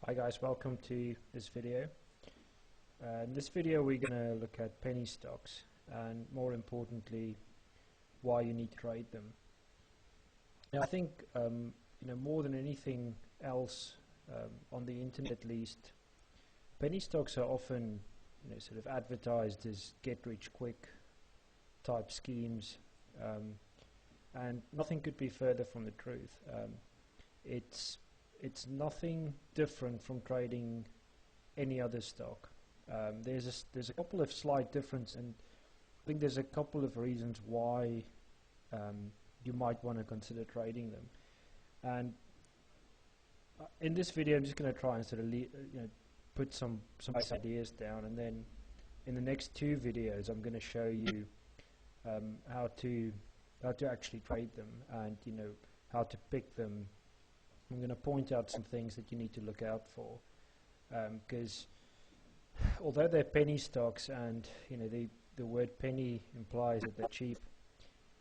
Hi guys, welcome to this video. In this video we're going to look at penny stocks and more importantly why you need to trade them. Now I think more than anything else on the internet at least, penny stocks are often sort of advertised as get rich quick type schemes, and nothing could be further from the truth. It's nothing different from trading any other stock. There's a couple of slight differences, and I think there's a couple of reasons why you might want to consider trading them. And in this video, I'm just going to try and sort of put some base ideas down, and then in the next two videos, I'm going to show you how to actually trade them and how to pick them. I'm going to point out some things that you need to look out for, because although they're penny stocks and the word penny implies that they're cheap,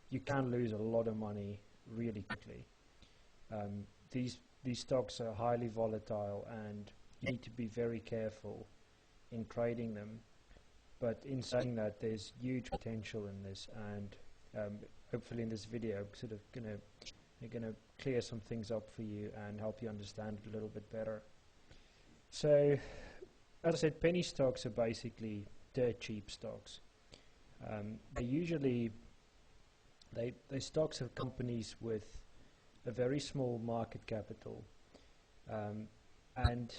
you can lose a lot of money really quickly. These stocks are highly volatile and you need to be very careful in trading them. But in saying that, there's huge potential in this, and hopefully in this video I'm sort of going to clear some things up for you and help you understand it a little bit better. So, as I said, penny stocks are basically dirt cheap stocks. They're stocks of companies with a very small market capital, and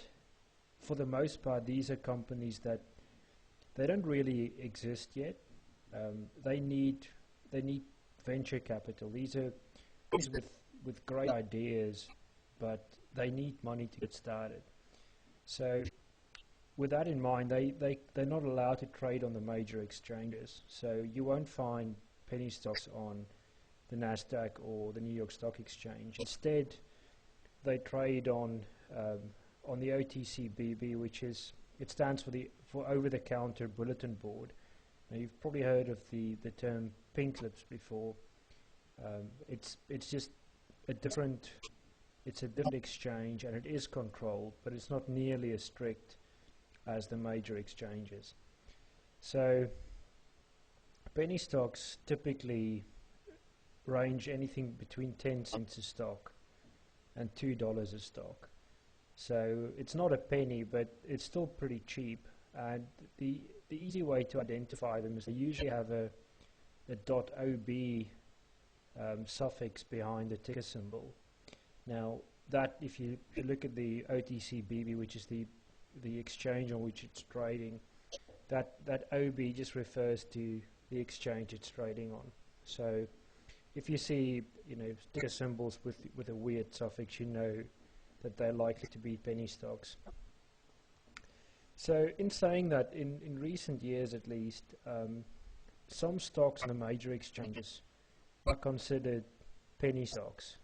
for the most part, these are companies that they don't really exist yet. They need venture capital. These are with great ideas, but they need money to get started. So with that in mind, they're not allowed to trade on the major exchanges. So you won't find penny stocks on the NASDAQ or the New York Stock Exchange. Instead, they trade on the OTCBB, it stands for over-the-counter bulletin board. Now, you've probably heard of the term pink slips before. It's just a different exchange, and it is controlled, but it's not nearly as strict as the major exchanges. So penny stocks typically range anything between 10 cents a stock and $2 a stock. So it's not a penny, but it's still pretty cheap. And the easy way to identify them is they usually have a .OB suffix behind the ticker symbol. Now that, if you look at the OTCBB, which is the exchange on which it's trading, that OB just refers to the exchange it's trading on. So if you see ticker symbols with a weird suffix, you know that they're likely to be penny stocks. So in saying that, in recent years at least, some stocks on the major exchanges are considered penny stocks.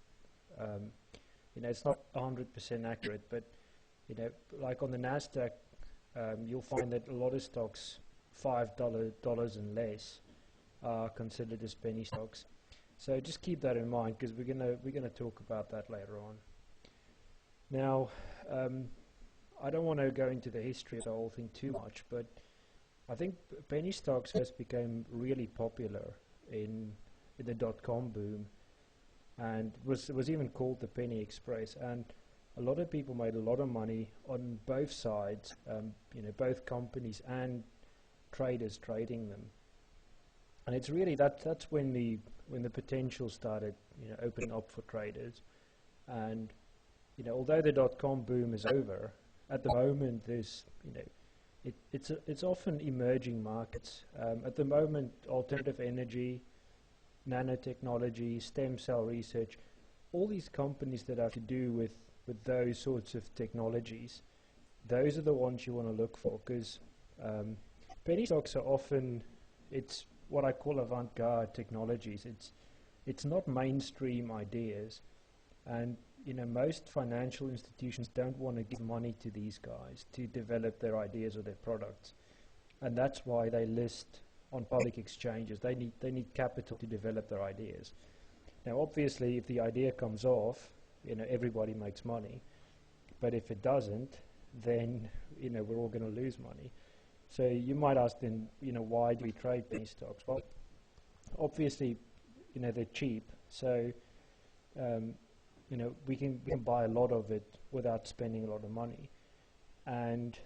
It's not 100% accurate, but like on the NASDAQ, you'll find that a lot of stocks, $5 and less, are considered as penny stocks. So just keep that in mind, because we're gonna talk about that later on. Now, I don't want to go into the history of the whole thing too much, but I think penny stocks first became really popular in the dot-com boom, and was even called the Penny Express. And a lot of people made a lot of money on both sides, both companies and traders trading them. And it's really that's when the potential started opening up for traders. And although the dot-com boom is over, at the moment there's it's often emerging markets. At the moment, alternative energy, nanotechnology, stem cell research, all these companies that have to do with those sorts of technologies, those are the ones you want to look for, because penny stocks are often, it's what I call avant-garde technologies. It's not mainstream ideas, and most financial institutions don't want to give money to these guys to develop their ideas or their products, and that's why they list on public exchanges. They need capital to develop their ideas. Now, obviously, if the idea comes off, everybody makes money. But if it doesn't, then we're all going to lose money. So you might ask then, why do we trade penny stocks? Well, obviously, they're cheap, so we can buy a lot of it without spending a lot of money, and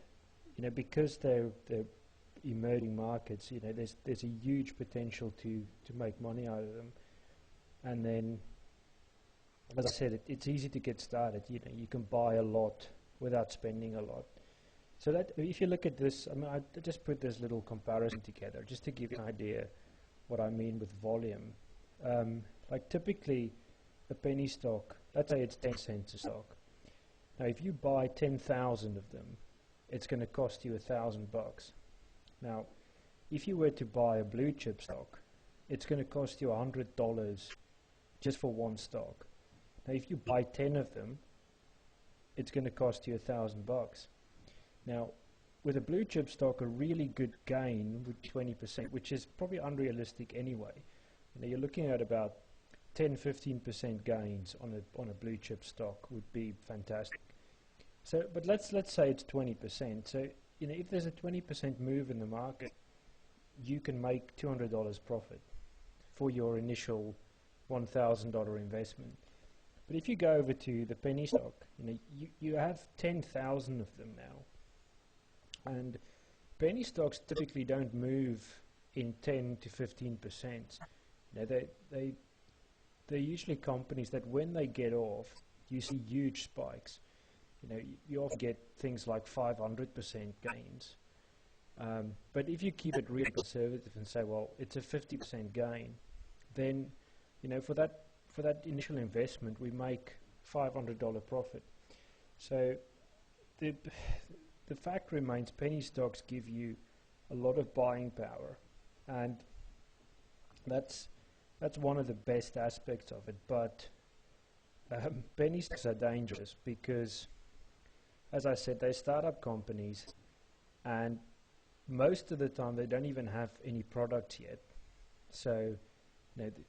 because they're emerging markets, there's a huge potential to make money out of them, and then, as I said, it's easy to get started. You can buy a lot without spending a lot. So that if you look at this, I just put this little comparison together just to give you an idea what I mean with volume. Like typically a penny stock, let's say it's 10 cents a stock. Now if you buy 10,000 of them, it's going to cost you $1,000. Now if you were to buy a blue chip stock, it's going to cost you $100 just for one stock. Now if you buy 10 of them, it's going to cost you $1,000. Now, with a blue chip stock, a really good gain would be 20%, which is probably unrealistic anyway. You're looking at about 10-15% gains on a blue chip stock would be fantastic. So, but let's say it's 20%. So, if there's a 20% move in the market, you can make $200 profit for your initial $1,000 investment. But if you go over to the penny stock, you have 10,000 of them now. And penny stocks typically don't move in 10 to 15%. They're usually companies that when they get off, you see huge spikes. You often get things like 500% gains. But if you keep it really conservative and say, well, it's a 50% gain, then for that initial investment, we make $500 profit. So the fact remains, penny stocks give you a lot of buying power, and that's one of the best aspects of it. But penny stocks are dangerous because, as I said, they're startup companies, and most of the time they don't even have any products yet. So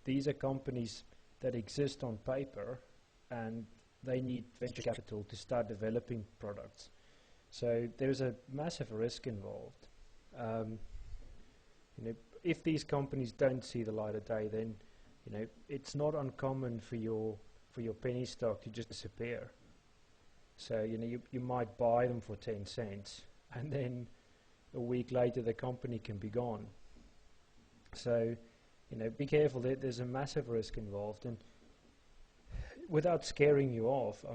these are companies that exist on paper, and they need venture capital to start developing products. So there's a massive risk involved. If these companies don't see the light of day, then it's not uncommon for your penny stock to just disappear. So you might buy them for 10 cents, and then a week later the company can be gone. So be careful. There's a massive risk involved, and without scaring you off,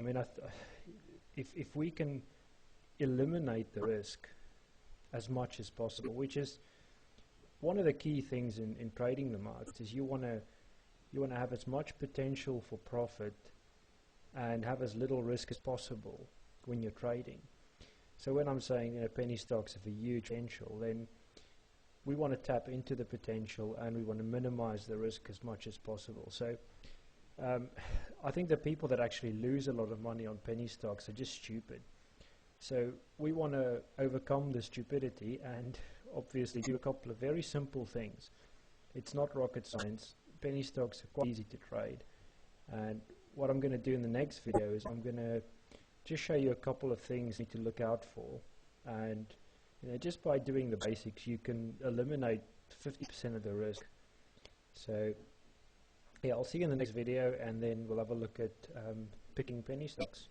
if we can eliminate the risk as much as possible, which is one of the key things in trading the markets, is you want to have as much potential for profit and have as little risk as possible when you're trading. So when I'm saying penny stocks have a huge potential, then we want to tap into the potential and we want to minimize the risk as much as possible. So I think the people that actually lose a lot of money on penny stocks are just stupid. So we want to overcome the stupidity and obviously do a couple of very simple things. It's not rocket science. Penny stocks are quite easy to trade. And what I'm going to do in the next video is I'm going to just show you a couple of things you need to look out for. And just by doing the basics, you can eliminate 50% of the risk. So yeah, I'll see you in the next video, and then we'll have a look at picking penny stocks.